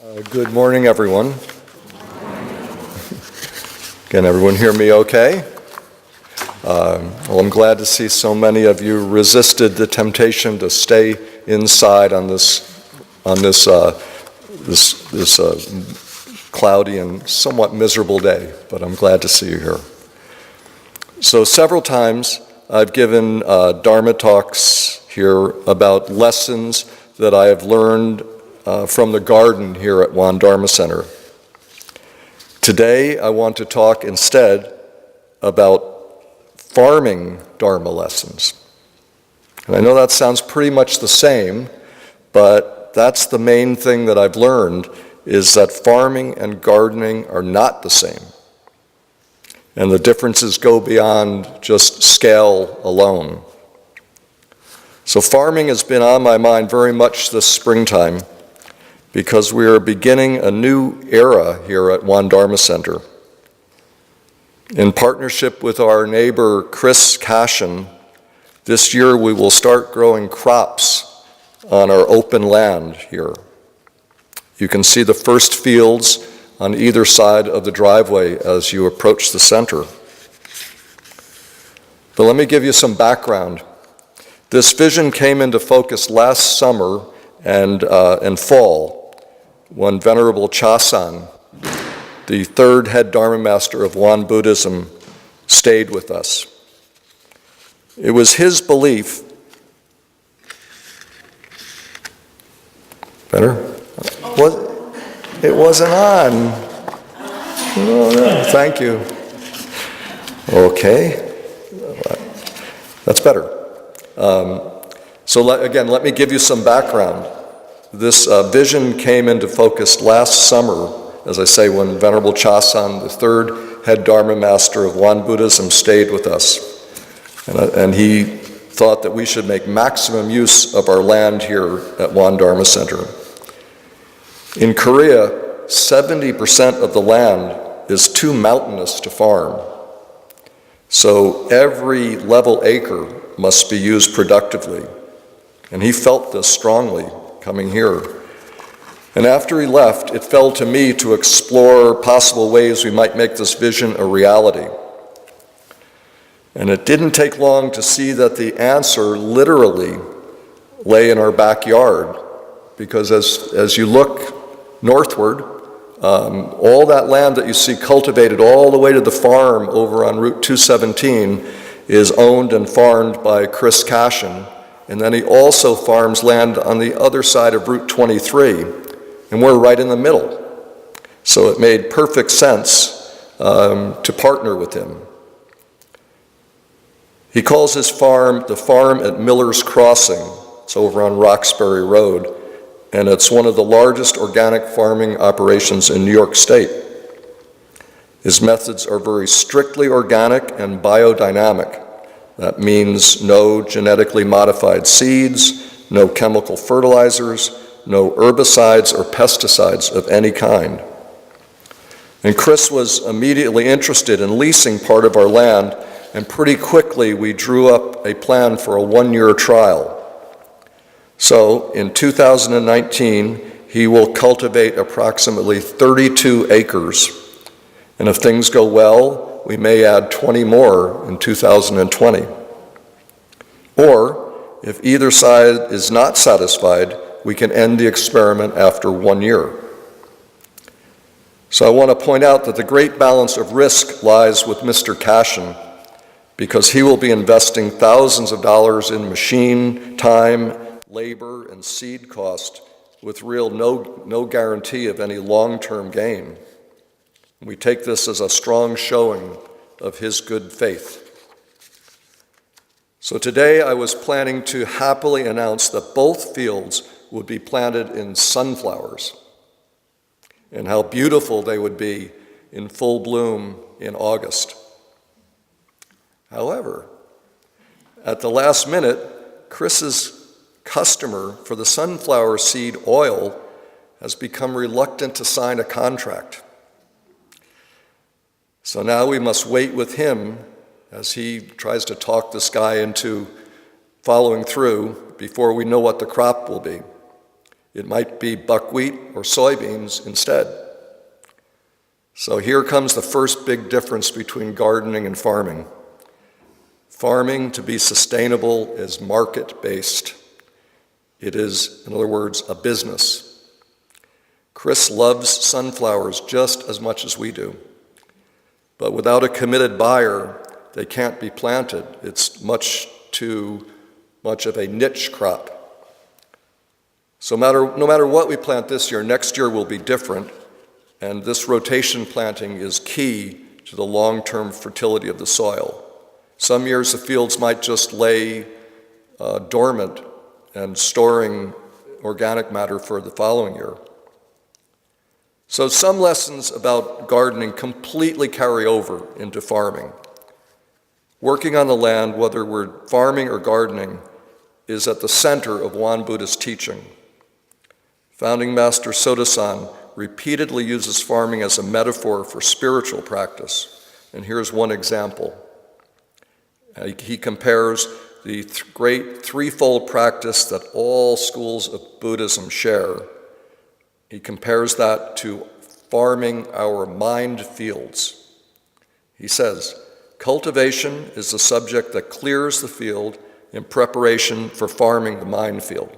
Good morning, everyone. Can everyone hear me okay? Well, I'm glad to see so many of you resisted the temptation to stay inside on this cloudy and somewhat miserable day, but I'm glad to see you here. So several times I've given Dharma talks here about lessons that I have learned from the garden here at Won Dharma Center. Today I want to talk instead about farming Dharma lessons. And I know that sounds pretty much the same, but that's the main thing that I've learned, is that farming and gardening are not the same. And the differences go beyond just scale alone. So farming has been on my mind very much this springtime, because we are beginning a new era here at Won Dharma Center. In partnership with our neighbor Chris Cashin, this year we will start growing crops on our open land here. You can see the first fields on either side of the driveway as you approach the center. But let me give you some background. This vision came into focus last summer and fall, when Venerable Sotesan, the third head Dharma master of Won Buddhism, stayed with us. It was his belief. Better? It wasn't on. No, thank you. Okay, that's better. Again, let me give you some background. This vision came into focus last summer, as I say, when Venerable Sotesan, the third head Dharma master of Won Buddhism, stayed with us. And he thought that we should make maximum use of our land here at Won Dharma Center. In Korea, 70% of the land is too mountainous to farm. So every level acre must be used productively. And he felt this strongly coming here. And after he left, it fell to me to explore possible ways we might make this vision a reality. And it didn't take long to see that the answer literally lay in our backyard, because as you look northward, all that land that you see cultivated all the way to the farm over on Route 217 is owned and farmed by Chris Cashin. And then he also farms land on the other side of Route 23, and we're right in the middle. So it made perfect sense to partner with him. He calls his farm the farm at Miller's Crossing. It's over on Roxbury Road, and it's one of the largest organic farming operations in New York State. His methods are very strictly organic and biodynamic. That means no genetically modified seeds, no chemical fertilizers, no herbicides or pesticides of any kind. And Chris was immediately interested in leasing part of our land, and pretty quickly we drew up a plan for a one-year trial. So in 2019, he will cultivate approximately 32 acres. And if things go well, we may add 20 more in 2020. Or, if either side is not satisfied, we can end the experiment after 1 year. So I want to point out that the great balance of risk lies with Mr. Cashin, because he will be investing thousands of dollars in machine, time, labor, and seed cost with no guarantee of any long-term gain. We take this as a strong showing of his good faith. So today I was planning to happily announce that both fields would be planted in sunflowers, and how beautiful they would be in full bloom in August. However, at the last minute, Chris's customer for the sunflower seed oil has become reluctant to sign a contract. So now we must wait with him as he tries to talk this guy into following through before we know what the crop will be. It might be buckwheat or soybeans instead. So here comes the first big difference between gardening and farming. Farming, to be sustainable, is market-based. It is, in other words, a business. Chris loves sunflowers just as much as we do. But without a committed buyer, they can't be planted. It's too much of a niche crop. So no matter what we plant this year, next year will be different, and this rotation planting is key to the long-term fertility of the soil. Some years the fields might just lay dormant and storing organic matter for the following year. So some lessons about gardening completely carry over into farming. Working on the land, whether we're farming or gardening, is at the center of Won Buddhist teaching. Founding Master Sotesan repeatedly uses farming as a metaphor for spiritual practice, and here's one example. He compares the great threefold practice that all schools of Buddhism share. He compares that to farming our mind fields. He says, cultivation is the subject that clears the field in preparation for farming the mind field.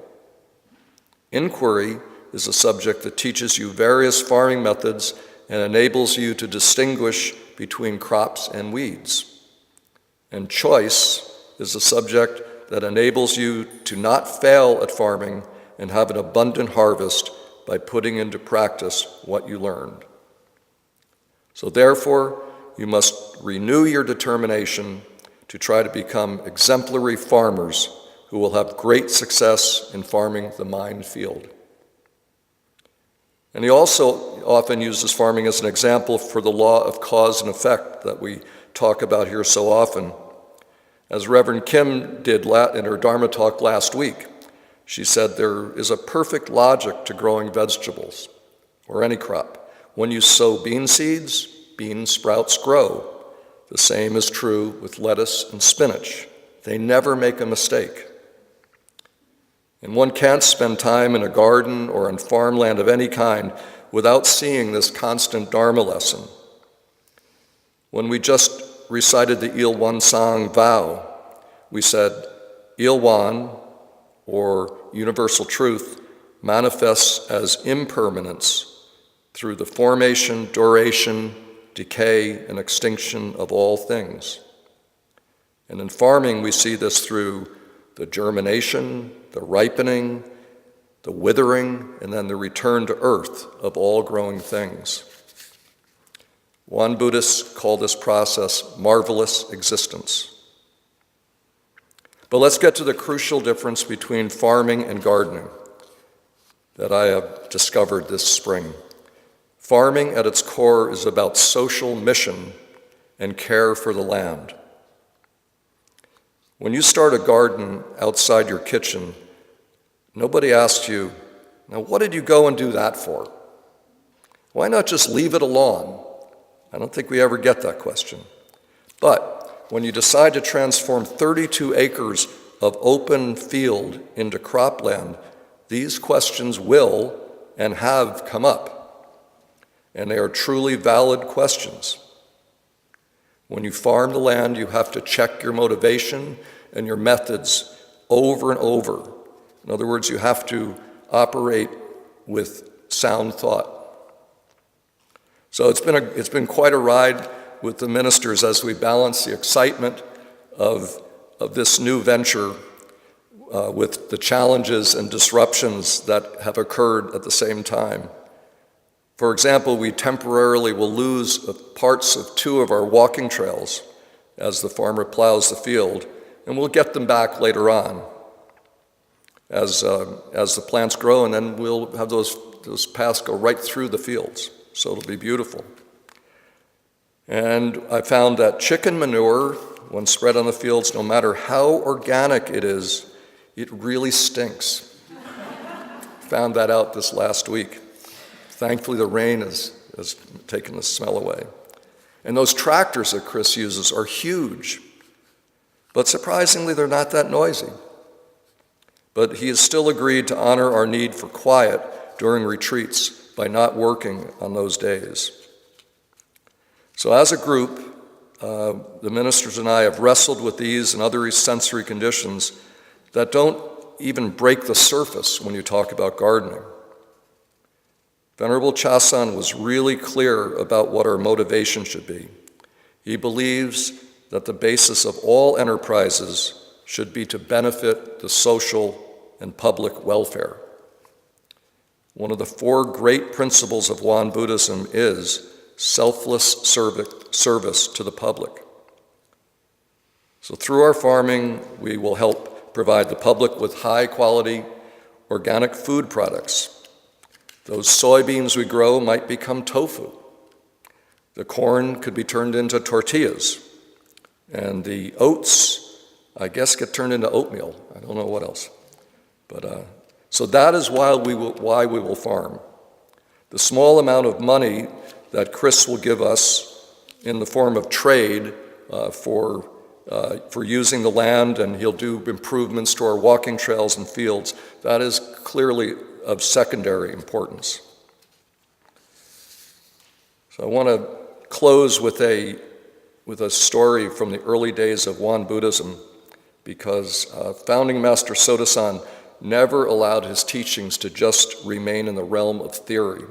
Inquiry is a subject that teaches you various farming methods and enables you to distinguish between crops and weeds. And choice is a subject that enables you to not fail at farming and have an abundant harvest by putting into practice what you learned. So therefore, you must renew your determination to try to become exemplary farmers who will have great success in farming the mind field. And he also often uses farming as an example for the law of cause and effect that we talk about here so often. As Reverend Kim did in her Dharma talk last week, she said there is a perfect logic to growing vegetables, or any crop. When you sow bean seeds, bean sprouts grow. The same is true with lettuce and spinach. They never make a mistake. And one can't spend time in a garden or in farmland of any kind without seeing this constant Dharma lesson. When we just recited the Il Won Sang vow, we said, Il Won, or universal truth, manifests as impermanence through the formation, duration, decay, and extinction of all things. And in farming, we see this through the germination, the ripening, the withering, and then the return to earth of all growing things. Won Buddhists call this process marvelous existence. But let's get to the crucial difference between farming and gardening that I have discovered this spring. Farming at its core is about social mission and care for the land. When you start a garden outside your kitchen, nobody asks you, now what did you go and do that for? Why not just leave it alone? I don't think we ever get that question. But when you decide to transform 32 acres of open field into cropland, these questions will and have come up. And they are truly valid questions. When you farm the land, you have to check your motivation and your methods over and over. In other words, you have to operate with sound thought. So it's been quite a ride with the ministers as we balance the excitement of this new venture with the challenges and disruptions that have occurred at the same time. For example, we temporarily will lose parts of 2 of our walking trails as the farmer plows the field, and we'll get them back later on as the plants grow, and then we'll have those paths go right through the fields. So it'll be beautiful. And I found that chicken manure, when spread on the fields, no matter how organic it is, it really stinks. Found that out this last week. Thankfully, the rain has taken the smell away. And those tractors that Chris uses are huge, but surprisingly, they're not that noisy. but he has still agreed to honor our need for quiet during retreats by not working on those days. So as a group, the ministers and I have wrestled with these and other sensory conditions that don't even break the surface when you talk about gardening. Venerable Chasan was really clear about what our motivation should be. He believes that the basis of all enterprises should be to benefit the social and public welfare. One of the four great principles of Won Buddhism is selfless service to the public. So through our farming, we will help provide the public with high-quality organic food products. Those soybeans we grow might become tofu. The corn could be turned into tortillas. And the oats, I guess, get turned into oatmeal. I don't know what else. But so that is why we will farm. The small amount of money that Chris will give us in the form of trade for using the land, and he'll do improvements to our walking trails and fields, that is clearly of secondary importance. So I want to close with a story from the early days of Won Buddhism, because founding Master Sotesan never allowed his teachings to just remain in the realm of theory,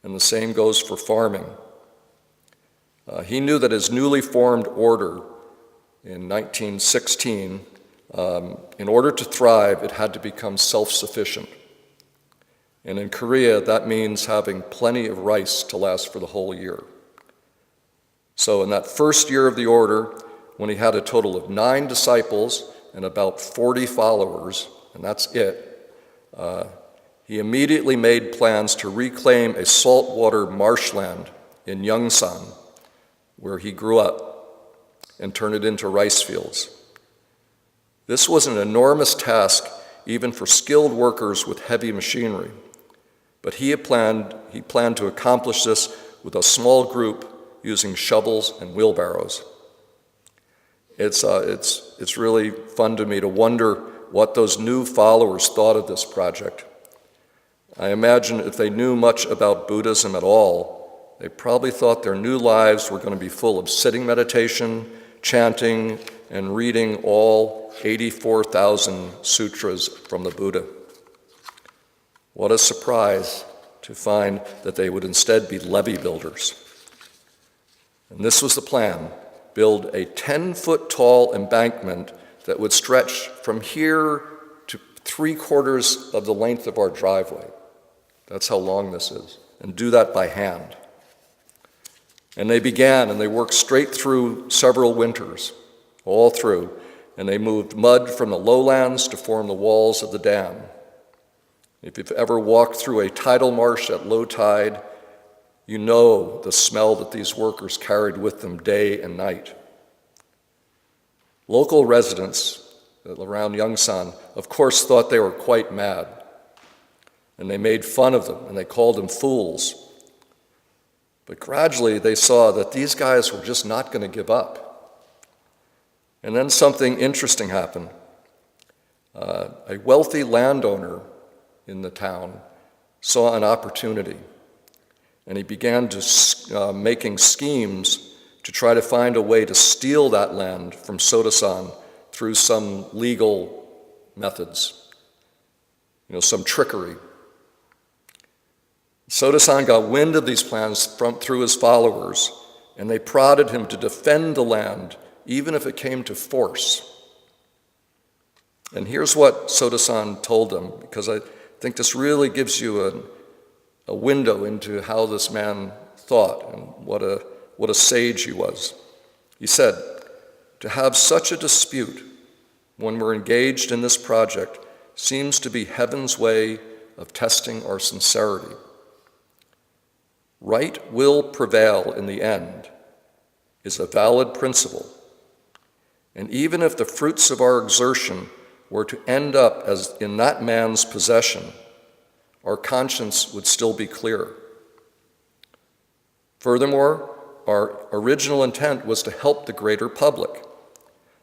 and the same goes for farming. He knew that his newly formed order in 1916, in order to thrive, it had to become self-sufficient. And in Korea, that means having plenty of rice to last for the whole year. So in that first year of the order, when he had a total of 9 disciples and about 40 followers, and that's it, he immediately made plans to reclaim a saltwater marshland in Yongsan, where he grew up, and turn it into rice fields. This was an enormous task even for skilled workers with heavy machinery, but he planned to accomplish this with a small group using shovels and wheelbarrows. It's really fun to me to wonder what those new followers thought of this project. I imagine if they knew much about Buddhism at all, they probably thought their new lives were going to be full of sitting meditation, chanting, and reading all 84,000 sutras from the Buddha. What a surprise to find that they would instead be levee builders. And this was the plan: build a 10-foot tall embankment that would stretch from here to 3/4 of the length of our driveway. That's how long this is. And do that by hand. And they began, and they worked straight through several winters, all through, and they moved mud from the lowlands to form the walls of the dam. If you've ever walked through a tidal marsh at low tide, you know the smell that these workers carried with them day and night. Local residents around Yongsan, of course, thought they were quite mad, and they made fun of them, and they called them fools. But gradually they saw that these guys were just not going to give up. And then something interesting happened. A wealthy landowner in the town saw an opportunity, and he began making schemes to try to find a way to steal that land from Sotesan through some legal methods, some trickery. Sotesan got wind of these plans through his followers, and they prodded him to defend the land, even if it came to force. And here's what Sotesan told them, because I think this really gives you a window into how this man thought and what a sage he was. He said, "To have such a dispute when we're engaged in this project seems to be heaven's way of testing our sincerity. Right will prevail in the end is a valid principle, and even if the fruits of our exertion were to end up as in that man's possession, our conscience would still be clear. Furthermore, our original intent was to help the greater public.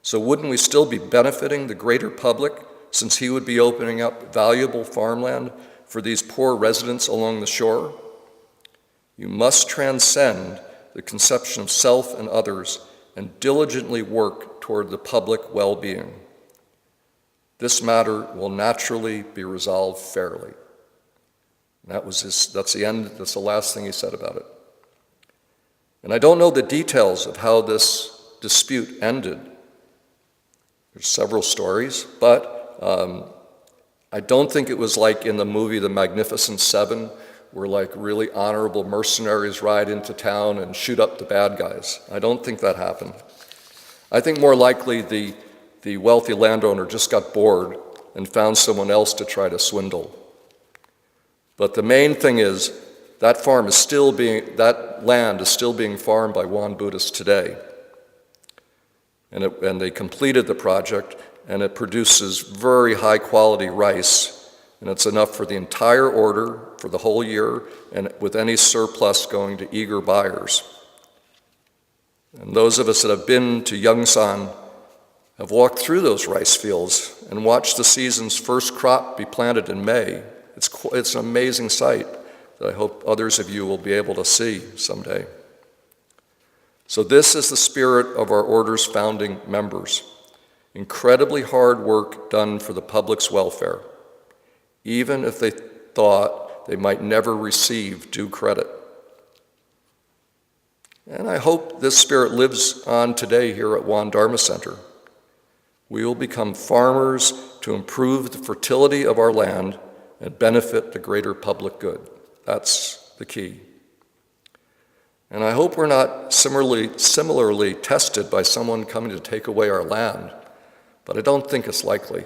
So wouldn't we still be benefiting the greater public since he would be opening up valuable farmland for these poor residents along the shore? You must transcend the conception of self and others and diligently work toward the public well-being. This matter will naturally be resolved fairly. And that's the last thing he said about it. And I don't know the details of how this dispute ended. There's several stories, but I don't think it was like in the movie The Magnificent Seven, where like really honorable mercenaries ride into town and shoot up the bad guys. I don't think that happened. I think more likely the wealthy landowner just got bored and found someone else to try to swindle. But the main thing is that land is still being farmed by Won Buddhists today. And they completed the project, and it produces very high quality rice, and it's enough for the entire order for the whole year, and with any surplus going to eager buyers. And those of us that have been to Yongsan have walked through those rice fields and watched the season's first crop be planted in May. It's an amazing sight that I hope others of you will be able to see someday. So this is the spirit of our order's founding members. Incredibly hard work done for the public's welfare, even if they thought they might never receive due credit. And I hope this spirit lives on today here at Won Dharma Center. We will become farmers to improve the fertility of our land and benefit the greater public good. That's the key. And I hope we're not similarly tested by someone coming to take away our land, but I don't think it's likely.